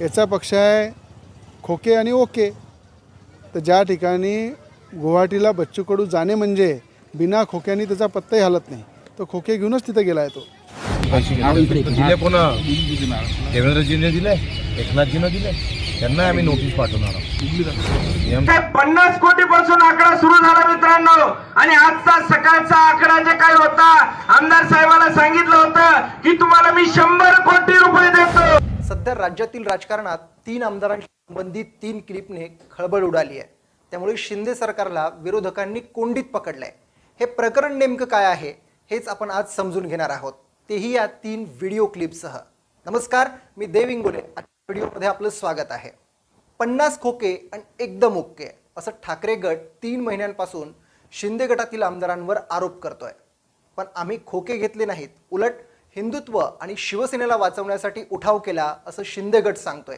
याचा पक्ष आहे खोके आणि ओके. तर ज्या ठिकाणी गुवाहाटीला बच्चू कडू जाणे म्हणजे बिना खोक्याने त्याचा पत्ताही हलत नाही, तो खोके घेऊनच तिथे गेला आहे तो. दिले पुन्हा देवेंद्रजीने दिले, एकनाथजीने दिले, त्यांना आम्ही नोटीस पाठवणार आहोत. 50 कोटीपासून आकडा सुरू झाला मित्रांनो. आणि आजचा सकाळचा आकडा जे काय होता, आमदार साहेबांना सांगितलं होतं की तुम्हाला मी 100 कोटी रुपये देतो. सध्या राज्यातील राजकारणात 3 आमदारांशी संबंधित 3 क्लिपने खळबळ उडाली आहे. त्यामुळे शिंदे सरकारला विरोधकांनी कोंडीत पकडलंय. हे प्रकरण नेमकं काय आहे हेच आपण आज समजून घेणार आहोत, तेही या 3 व्हिडिओ क्लिपसह. नमस्कार, मी देव इंगोले. आजच्या व्हिडिओमध्ये आपलं स्वागत आहे. 50 खोके आणि एकदम ओके असं ठाकरे गट 3 महिन्यांपासून शिंदे गटातील आमदारांवर आरोप करतोय. पण आम्ही खोके घेतले नाहीत, उलट हिंदुत्व आणि शिवसेनेला वाचवण्यासाठी उठाव केला असं शिंदे गट सांगतोय.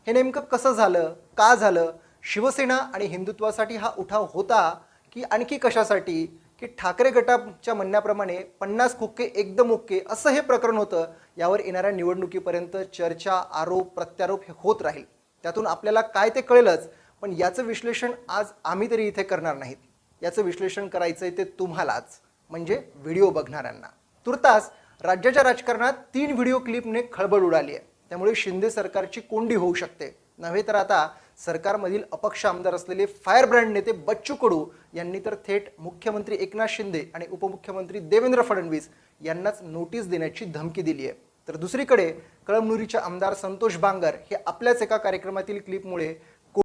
हे नेमकं कसं झालं, का झालं? शिवसेना आणि हिंदुत्वासाठी हा उठाव होता की आणखी कशासाठी? की ठाकरे गटाच्या म्हणण्याप्रमाणे 50 खोके एकदम ओके असं हे प्रकरण होतं? यावर येणाऱ्या निवडणुकीपर्यंत चर्चा, आरोप, प्रत्यारोप हे होत राहील. त्यातून आपल्याला काय ते कळेलच. पण याचं विश्लेषण आज आम्ही तरी इथे करणार नाहीत. याचं विश्लेषण करायचं आहे ते तुम्हालाच, म्हणजे व्हिडिओ बघणाऱ्यांना. तुर्तास राज्याच्या राजकारणात 3 व्हिडिओ क्लिपने खळबळ उडाली आहे. त्यामुळे शिंदे सरकारची कोंडी होऊ शकते. नव्हे तर आता सरकारमधील अपक्ष आमदार असलेले फायर ब्रँड नेते बच्चू कडू यांनी तर थेट मुख्यमंत्री एकनाथ शिंदे आणि उपमुख्यमंत्री देवेंद्र फडणवीस यांनाच नोटीस देण्याची धमकी दिली आहे. तर दुसरीकडे कळमनुरीचे आमदार संतोष बांगर हे आपल्याच एका कार्यक्रमातील क्लिपमुळे